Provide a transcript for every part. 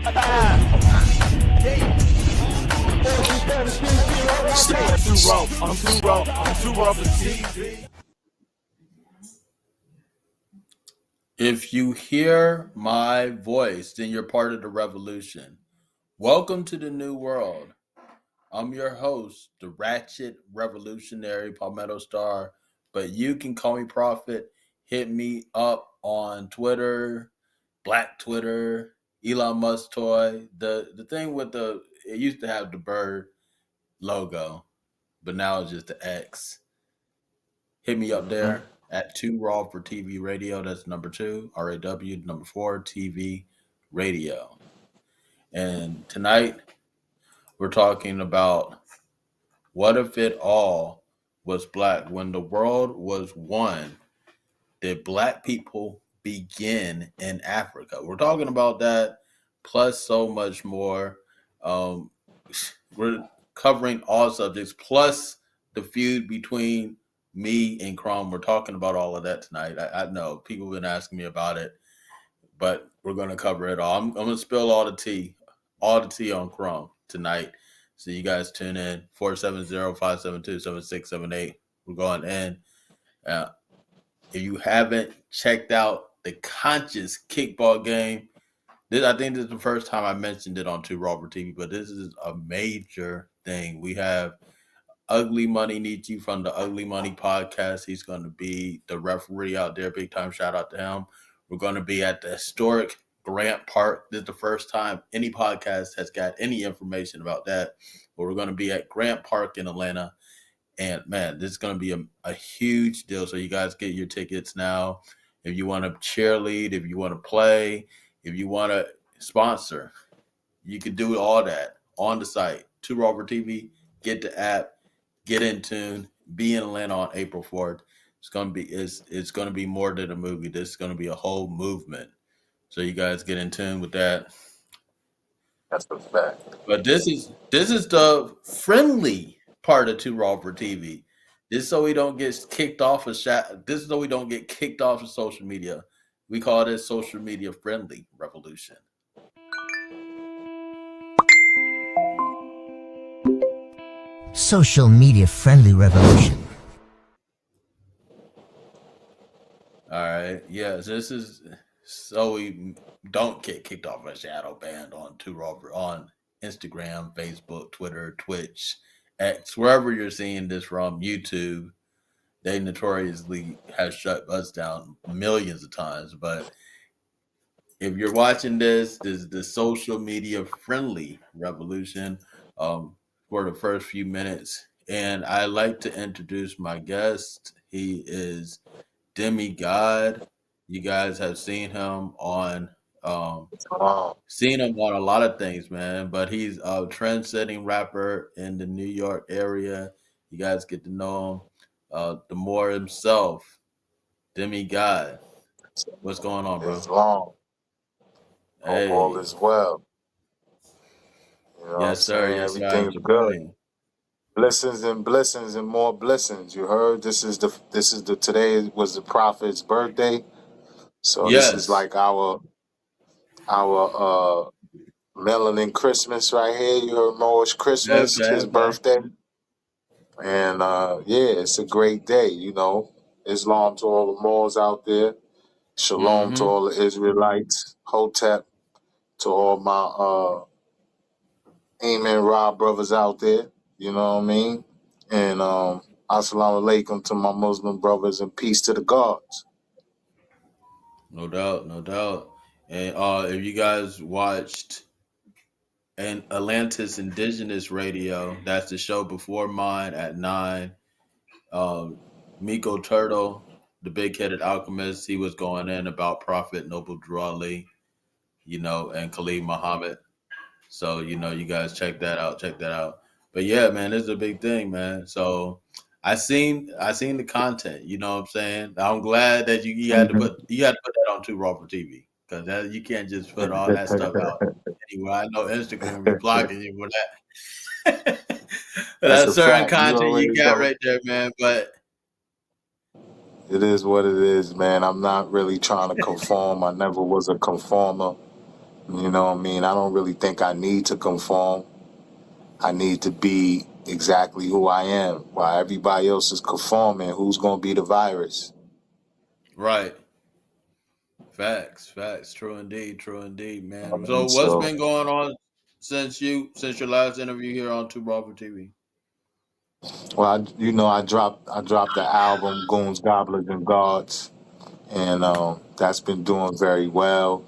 If you hear my voice, then you're part of the revolution. Welcome to the new world. I'm your host, the Ratchet Revolutionary Palmetto Star, but you can call me Prophet. Hit me up on Twitter, Black Twitter, Elon Musk toy. The thing with it used to have the bird logo, but now it's just the X. Hit me up there at 2 Raw for TV Radio. That's number 2, RAW, number 4, TV Radio. And tonight we're talking about what if it all was black? When the world was one, did black people begin in Africa? We're talking about that, plus so much more. We're covering all subjects, plus the feud between me and Chrome. We're talking about all of that tonight. I know people have been asking me about it, but we're going to cover it all. I'm going to spill all the tea on Chrome tonight. So you guys tune in, 470-572-7678. We're going in. If you haven't checked out the Conscious Kickball game, I think this is the first time I mentioned it on 2 Raw for TV, but this is a major thing. We have Ugly Money Nietzsche from the Ugly Money podcast. He's going to be the referee out there. Big time shout out to him. We're going to be at the historic Grant Park. This is the first time any podcast has got any information about that. But we're going to be at Grant Park in Atlanta. And, man, this is going to be a huge deal. So you guys get your tickets now. If you want to cheerlead, if you want to play, if you want to sponsor, you can do all that on the site. 2 Raw for TV. Get the app. Get in tune. Be in Atlanta on April 4th. It's gonna be more than a movie. This is gonna be a whole movement. So you guys get in tune with that. That's the fact. But this is the friendly part of 2 Raw for TV. This is so we don't get kicked off of This is so we don't get kicked off of social media. We call this social media friendly revolution. Social media friendly revolution. All right. Yes, this is so we don't get kicked off a shadow banned on 2 Raw on Instagram, Facebook, Twitter, Twitch, X, wherever you're seeing this from, YouTube. They notoriously have shut us down millions of times. But if you're watching this is the social media friendly revolution for the first few minutes. And I'd like to introduce my guest. He is Demegod. You guys have seen him on a lot of things, man. But he's a trend-setting rapper in the New York area. You guys get to know him. The more himself, Demegod. What's going on, bro? It's long. Hey. Hope all is well. You know Yes, sir. Yes, everything's sir. good. Blessings and more blessings. You heard? This is the today was the prophet's birthday. So Yes. this is like our melanin Christmas right here. You heard Mo's Christmas, his birthday. And it's a great day, you know. Islam to all the Moors out there. Shalom to all the Israelites. Hotep to all my Amen Ra brothers out there. You know what I mean? And assalamu alaikum to my Muslim brothers and peace to the gods. No doubt, no doubt. And if you guys watched Atlantis Indigenous Radio, that's the show before mine at 9. Miko Turtle, the big-headed alchemist, he was going in about Prophet Noble Drew Ali, and Khalid Muhammad. So, you guys check that out. But yeah, man, this is a big thing, man. So I seen the content, you know what I'm saying? I'm glad that you had to put that on 2 Raw for TV, because you can't just put all that stuff out anywhere. I know Instagram be blocking you for that. That's certain content you got right there, man. But it is what it is, man. I'm not really trying to conform. I never was a conformer. You know what I mean? I don't really think I need to conform. I need to be exactly who I am. While everybody else is conforming, who's going to be the virus? Right. Facts. Facts. True indeed, I man. mean, So what's so, been going on since your last interview here on Two Ball for TV? well, I dropped the album Goons, Gobblers, and Gods, and that's been doing very well.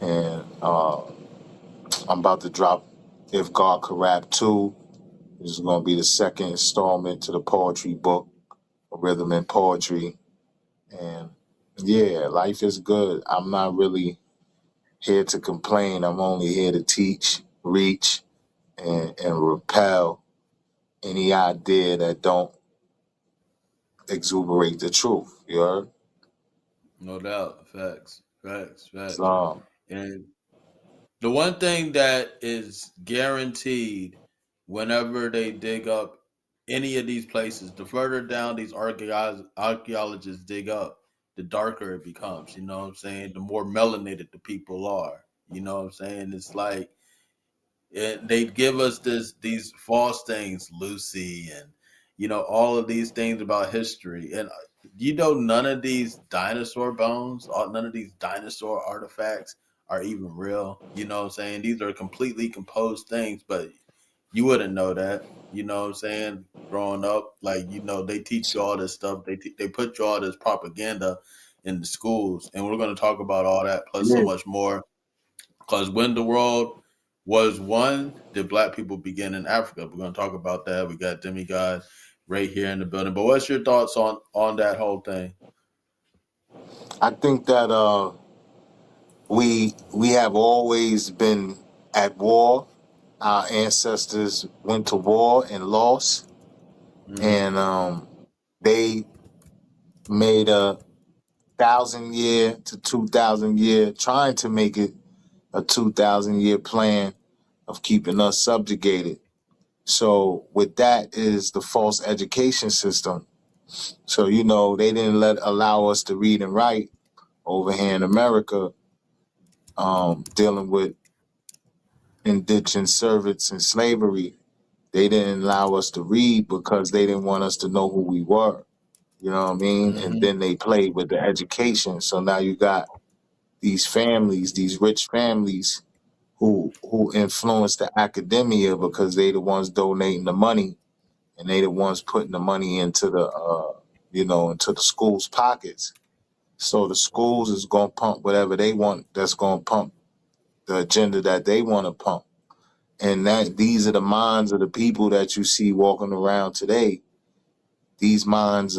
And I'm about to drop If God Could Rap 2. This is going to be the second installment to the poetry book, Rhythm and Poetry. And yeah, life is good. I'm not really here to complain. I'm only here to teach, reach, and repel any idea that don't exuberate the truth. You heard? No doubt. Facts. Facts. Facts. So, And the one thing that is guaranteed whenever they dig up any of these places, the further down these archaeologists dig up, the darker it becomes. You know what I'm saying? The more melanated the people are. You know what I'm saying? It's like they give us these false things, Lucy, and all of these things about history, and none of these dinosaur bones, none of these dinosaur artifacts are even real. You know what I'm saying? These are completely composed things, but you wouldn't know that. You know what I'm saying? Growing up, like they teach you all this stuff. They put you all this propaganda in the schools, and we're going to talk about all that plus so yeah, much more. Because when the world was one, did black people begin in Africa? We're going to talk about that. We got Demegod right here in the building. But what's your thoughts on that whole thing? I think that we have always been at war. Our ancestors went to war and lost, Mm-hmm. and they made a 1,000 year to 2,000 year, trying to make it a 2,000 year plan of keeping us subjugated. So with that is the false education system. So they didn't allow us to read and write over here in America, dealing with indentured servants and slavery. They didn't allow us to read because they didn't want us to know who we were. You know what I mean? And Mm-hmm. then they played with the education. So now you got these families, these rich families who influence the academia because they the ones donating the money, and they the ones putting the money into the into the schools' pockets. So the schools is gonna pump whatever they want. That's gonna pump the agenda that they want to pump. And that these are the minds of the people that you see walking around today. These minds,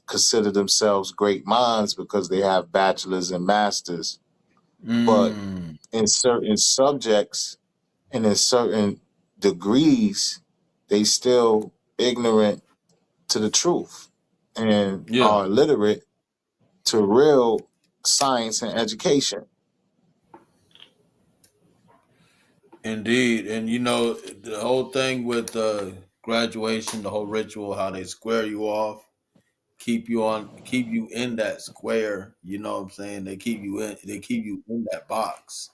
consider themselves great minds because they have bachelors and masters. But Mm. in certain subjects and in certain degrees, they still ignorant to the truth and Yeah, are illiterate to real science and education. indeed. And the whole thing with graduation, the whole ritual, how they square you off, keep you in that square. You know what I'm saying? They keep you in that box.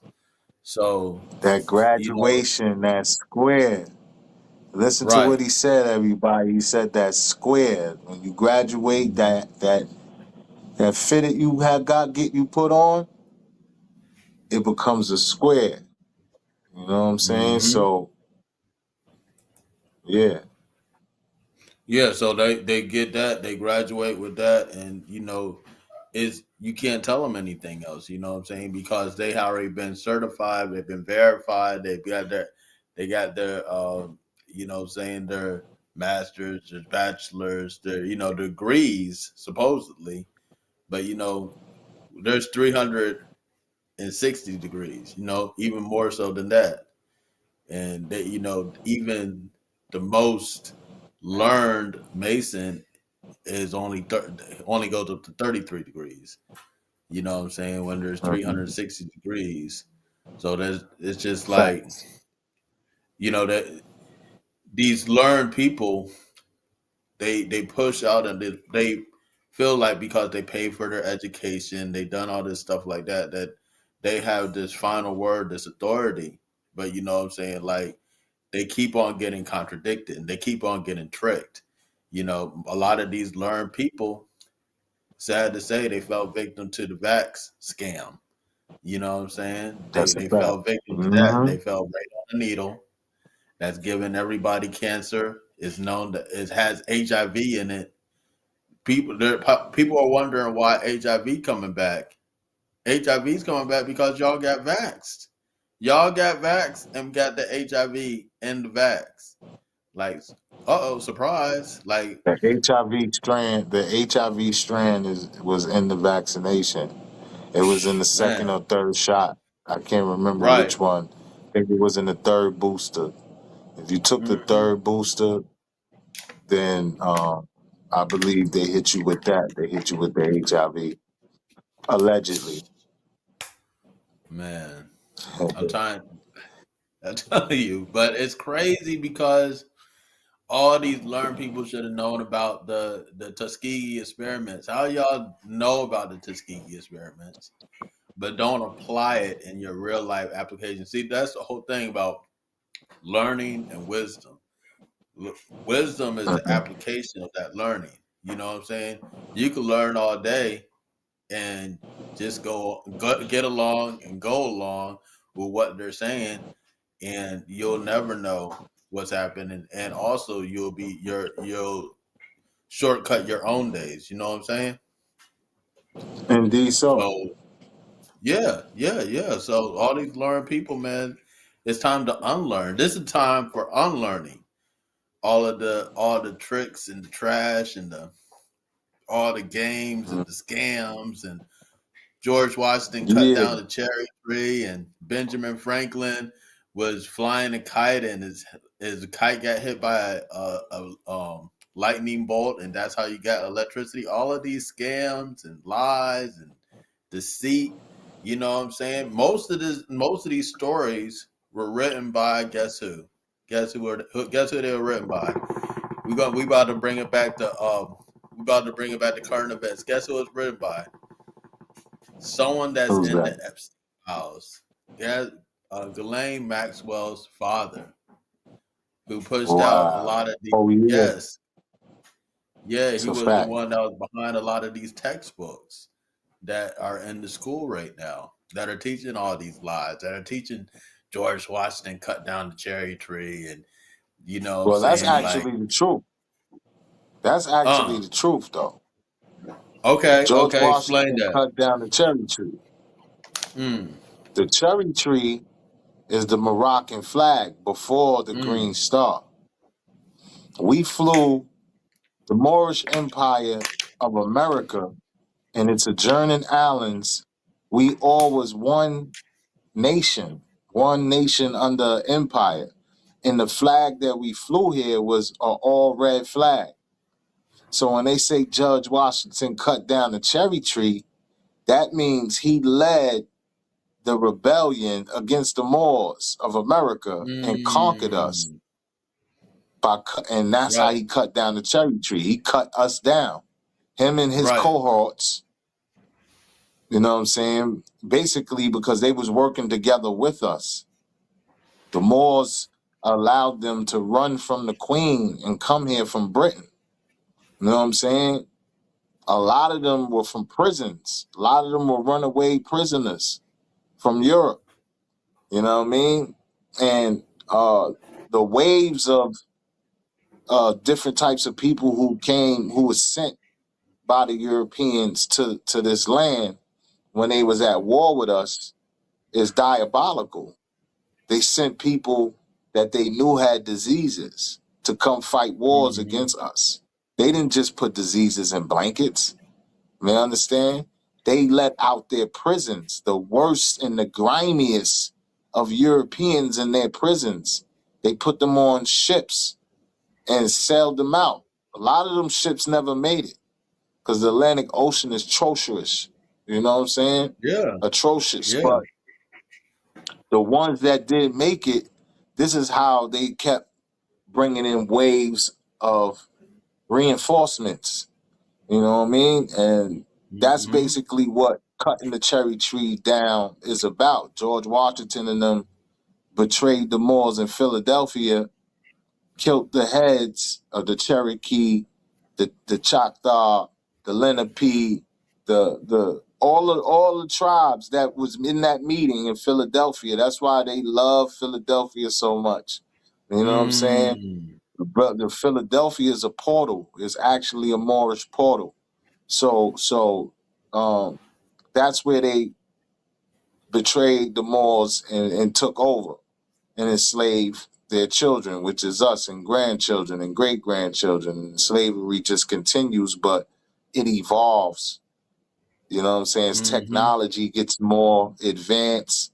So, That you know, graduation, that square. Listen to right. what he said, everybody. He said that square. When you graduate, that fitted you had got get you put on, it becomes a square. You know what I'm saying? Mm-hmm. So yeah, Yeah, so they get that, they graduate with that, and is you can't tell them anything else. You know what I'm saying? Because they have already been certified, they've been verified, they got their what I'm saying, their masters, their bachelors, their degrees supposedly, but there's 360 degrees. Even more so than that, and they even the most learned mason is only goes up to 33 degrees. You know what I'm saying? When there's mhm, 360 degrees. So it's just like, facts, that these learned people, they push out, and they feel like because they pay for their education, they done all this stuff like that, that they have this final word, this authority. But you know what I'm saying? Like they keep on getting contradicted and they keep on getting tricked. You know, a lot of these learned people, sad to say, they fell victim to the vax scam. You know what I'm saying? That's a They fact. fell victim to that. Mm-hmm. They fell right on the needle. That's giving everybody cancer. Is known that it has HIV in it. People are wondering why HIV coming back. HIV is coming back because y'all got vaxxed. Y'all got vaxxed and got the HIV in the vax. Like, surprise! Like, The HIV strand was in the vaccination. It was in the second man, or third shot. I can't remember right? which one. I think it was in the third booster. If you took the Hmm. third booster, then I believe they hit you with that. They hit you with the HIV, allegedly. Man, I'm trying. I tell you, but it's crazy because all these learned people should have known about the Tuskegee experiments. How y'all know about the Tuskegee experiments, but don't apply it in your real life application? See, that's the whole thing about learning and wisdom. Wisdom is the Mhm. application of that learning. You know what I'm saying? You can learn all day and just get along and go along with what they're saying, and you'll never know what's happening. And also, you'll shortcut your own days. You know what I'm saying? Indeed, so. So yeah, yeah, yeah. So all these learned people, man, it's time to unlearn. This is time for unlearning all the tricks and the trash and the all the games Mhm. and the scams and George Washington cut Yeah, down the cherry tree, and Benjamin Franklin was flying a kite, and his kite got hit by a lightning bolt, and that's how you got electricity. All of these scams and lies and deceit. You know what I'm saying? Most of these stories were written by guess who? Guess who they were written by? We about to bring it back to current events. Guess who it was written by? Someone that's who's in that? the Epstein files. Yeah, Ghislaine Maxwell's father, who pushed out a lot Wow. of the Oh, yeah. yes, yeah, It's he a was the fact. one that was behind a lot of these textbooks that are in the school right now that are teaching all these lies, that are teaching George Washington cut down the cherry tree, and you know what I'm Well, that's saying, like, actually the truth. That's actually uh, the truth, though. okay, George okay, explain Washington that. cut down the cherry tree. Mm, The cherry tree is the Moroccan flag before the Green mm, Star. We flew the Moorish Empire of America and its adjoining islands. We all was one nation under empire. And the flag that we flew here was an all red flag. So when they say George Washington cut down the cherry tree, that means he led the rebellion against the Moors of America and conquered us. mm, And that's how right, he cut down the cherry tree. He cut us down. Him and his right. cohorts, you know what I'm saying? Basically, because they was working together with us. The Moors allowed them to run from the Queen and come here from Britain. You know what I'm saying? A lot of them were from prisons. A lot of them were runaway prisoners from Europe. You know what I mean? And the waves of different types of people who came, who was sent by the Europeans to this land when they was at war with us is diabolical. They sent people that they knew had diseases to come fight wars Mhm. against us. They didn't just put diseases in blankets. You understand? They let out their prisons, the worst and the grimiest of Europeans in their prisons. They put them on ships and sailed them out. A lot of them ships never made it because the Atlantic Ocean is treacherous. You know what I'm saying? Yeah, Atrocious. yeah. But the ones that did make it, this is how they kept bringing in waves of reinforcements. You know what I mean? And that's Mhm. basically what cutting the cherry tree down is about. George Washington and them betrayed the Moors in Philadelphia, killed the heads of the Cherokee, the Choctaw, the Lenape, all the tribes that was in that meeting in Philadelphia. That's why they love Philadelphia so much. You know what I'm saying? But the Philadelphia is a portal. It's actually a Moorish portal. So that's where they betrayed the Moors and took over and enslaved their children, which is us, and grandchildren and great-grandchildren. And slavery just continues, but it evolves. You know what I'm saying? As technology gets more advanced,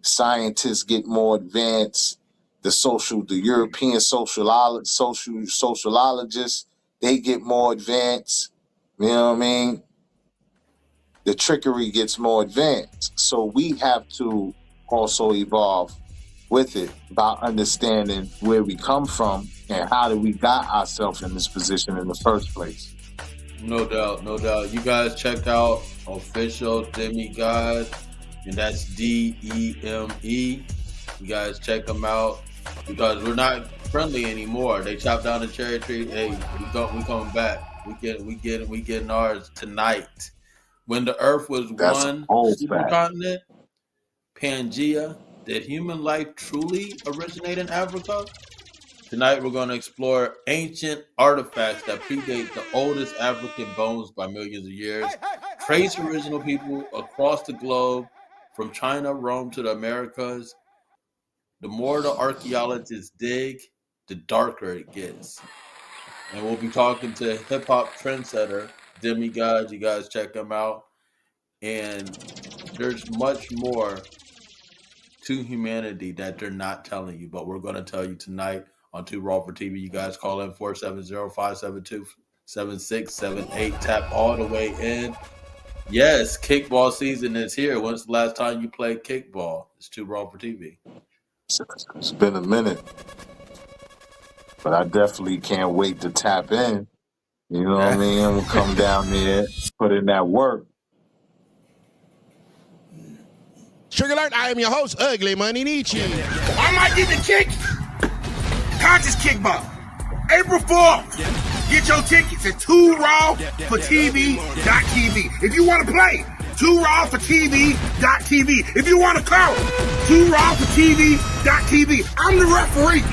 scientists get more advanced, the European sociologists, they get more advanced. You know what I mean? The trickery gets more advanced. So we have to also evolve with it by understanding where we come from and how did we got ourselves in this position in the first place. No doubt, no doubt. You guys check out official Demegod, and that's DEME. You guys check them out because we're not friendly anymore. They chopped down the cherry tree. Hey, we coming back. We getting ours tonight. When the Earth was one supercontinent, Pangea, did human life truly originate in Africa? Tonight we're going to explore ancient artifacts that predate the oldest African bones by millions of years, trace original people across the globe, from China, Rome to the Americas. The more the archeologists dig, the darker it gets. And we'll be talking to hip-hop trendsetter, Demegod. You guys check them out. And there's much more to humanity that they're not telling you, but we're going to tell you tonight on Too Raw for TV. You guys call in 470-572-7678. Tap all the way in. Yes, kickball season is here. When's the last time you played kickball? It's Too Raw for TV. It's been a minute, but I definitely can't wait to tap in. You know what I mean? We'll come down there, put in that work. Sugar alert, I am your host, Ugly Money Nietzsche. I might get the kick. Conscious Kickball. April 4th. Get your tickets at 2rawfortv.tv. If you want to play, 2rawfortv.tv. If you want to call, 2rawfortv.tv. I'm the referee.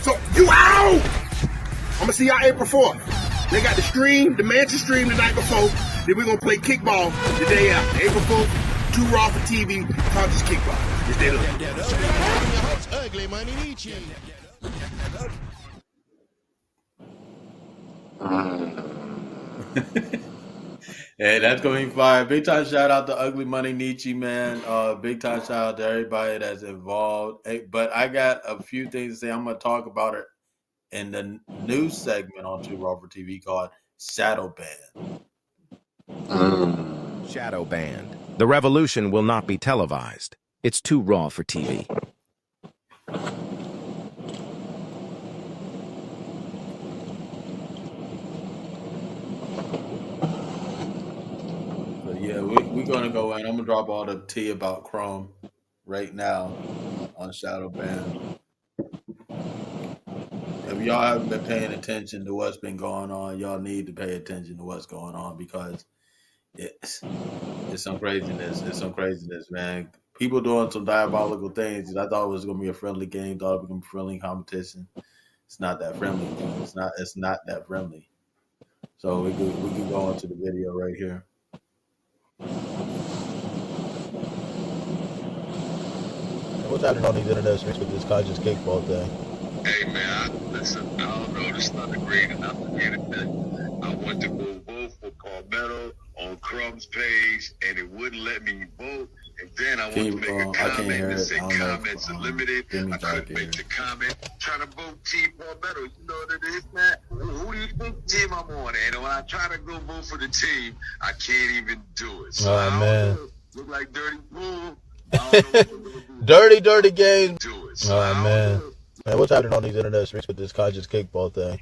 So you out. I'm going to see y'all April 4th. They got the Mansion stream the night before. Then we're going to play kickball the day after. April 4th. 2 Raw for TV, Conscious Kickball. It's their Ugly Money Nietzsche. Hey, that's going to be fire. Big time shout out to Ugly Money Nietzsche, man. Big time shout out to everybody that's involved. Hey, but I got a few things to say. I'm going to talk about it in the news segment on 2 Raw for TV called Shadow Ban. Shadow banned. The revolution will not be televised. It's too raw for TV. So yeah, we're gonna go in. I'm gonna drop all the tea about Chrome right now on Shadow Ban. If y'all haven't been paying attention to what's been going on, y'all need to pay attention to what's going on because it's some craziness. It's some craziness, man. People doing some diabolical things. I thought it was gonna be a friendly game. Thought it was gonna be a friendly competition. It's not that friendly. It's not that friendly. So we can go into the video right here. What's happening on these internet streets with this conscious kickball thing? Hey man, listen, I don't know, this is not great enough to get it. I went to go vote for Palmetto on Crumb's page, and it wouldn't let me vote. And then I went to make a comment that said comments are limited. I couldn't make the comment. Trying to vote Team Palmetto, you know what it is, man? Who do you think team I'm on? And when I try to go vote for the team, I can't even do it. So I man. Look like dirty pool. Dirty game. Do it. So Man, what's happening on these internet streets with this conscious kickball thing?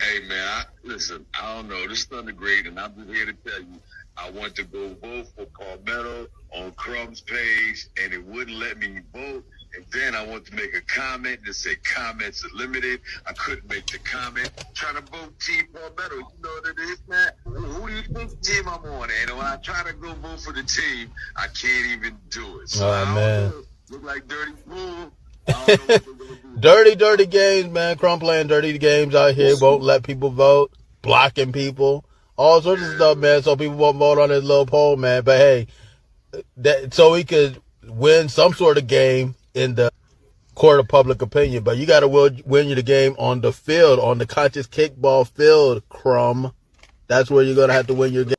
Hey man, listen, I don't know. This Thunder great, and I'm just here to tell you, I want to go vote for Palmetto on Crumb's page, and it wouldn't let me vote. And then I want to make a comment that said comments are limited. I couldn't make the comment. Trying to vote Team Palmetto, you know what it is, man? Who do you think team I'm on? And when I try to go vote for the team, I can't even do it. So Oh, man. Look like dirty fool. Dirty games, man. Crumb playing dirty games out here. Won't let people vote. Blocking people. All sorts of stuff, man. So people won't vote on his little poll, man. But hey, so he could win some sort of game in the court of public opinion. But you got to win the game on the field, on the conscious kickball field, Crumb. That's where you're going to have to win your game.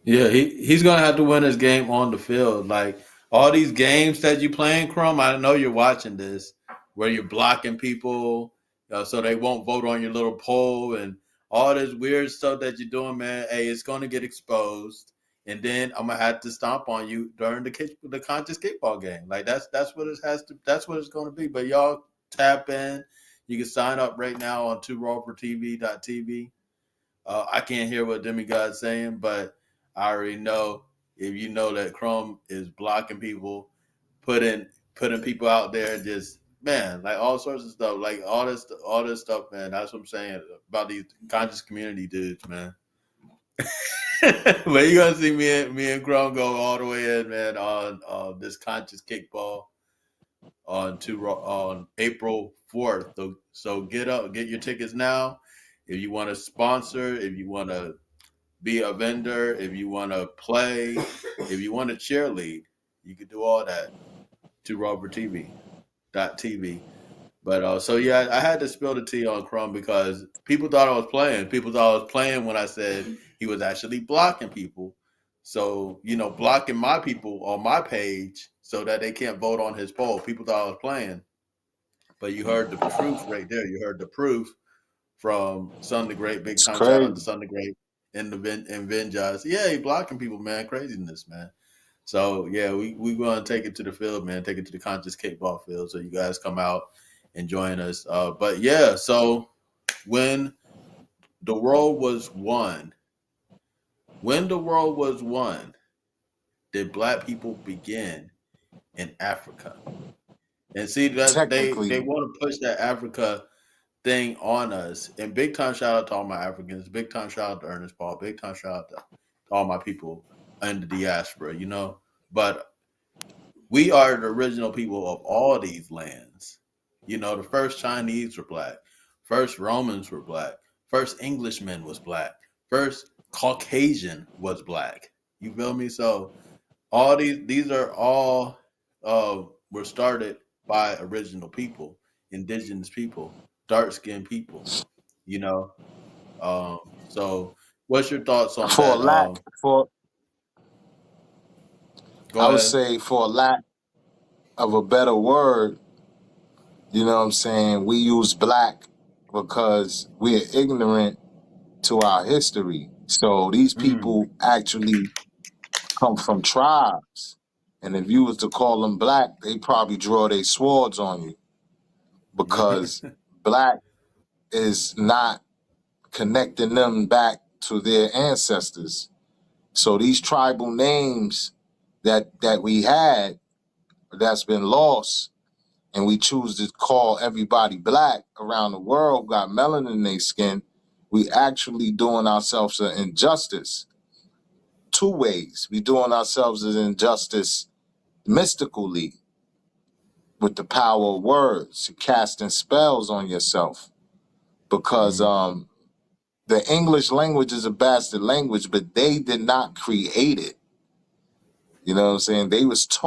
Yeah, he's gonna have to win his game on the field. Like all these games that you playing, Crum. I know you're watching this, where you're blocking people, so they won't vote on your little poll and all this weird stuff that you're doing, man. Hey, it's gonna get exposed, and then I'm gonna have to stomp on you during the conscious kickball game. Like that's what it has to. That's what it's gonna be. But y'all tap in. You can sign up right now on tworawfortv.tv. I can't hear what Demigod's saying, but I already know if you know that Chrome is blocking people, putting people out there, just man, like all sorts of stuff, like all this stuff, man. That's what I'm saying about these conscious community dudes, man. But you're gonna see me and Chrome go all the way in, man, on this conscious kickball on April 4th. So get your tickets now. If you want to sponsor, if you want to be a vendor, if you want to play, if you want to cheerlead, you can do all that to RoberTV.tv. But so yeah, I had to spill the tea on Crumb because people thought I was playing. People thought I was playing when I said he was actually blocking people. So, blocking my people on my page so that they can't vote on his poll. People thought I was playing. But you heard the proof right there. You heard the proof from Son the Great. Big time shout out to Son the Great and Vengeance. Yeah, he blocking people, man. Craziness, man. So yeah, we gonna take it to the field, man. Take it to the conscious kickball field. So you guys come out and join us. But yeah, so when the world was won, did Black people begin in Africa? And see that they want to push that Africa thing on us. And big time shout out to all my Africans. Big time shout out to Ernest Paul. Big time shout out to all my people in the diaspora, But we are the original people of all these lands. The first Chinese were Black. First Romans were Black. First Englishman was Black. First Caucasian was Black. You feel me? So all these are all were started by original people, indigenous people, dark-skinned people, So what's your thoughts on that? I would say for lack of a better word, you know what I'm saying, we use Black because we are ignorant to our history. So these people actually come from tribes. And if you was to call them Black, they probably draw their swords on you because Black is not connecting them back to their ancestors. So these tribal names that we had that's been lost, and we choose to call everybody Black around the world, got melanin in their skin, we actually doing ourselves an injustice. Two ways. We doing ourselves an injustice mystically with the power of words, casting spells on yourself. Because the English language is a bastard language, but they did not create it. You know what I'm saying? They was taught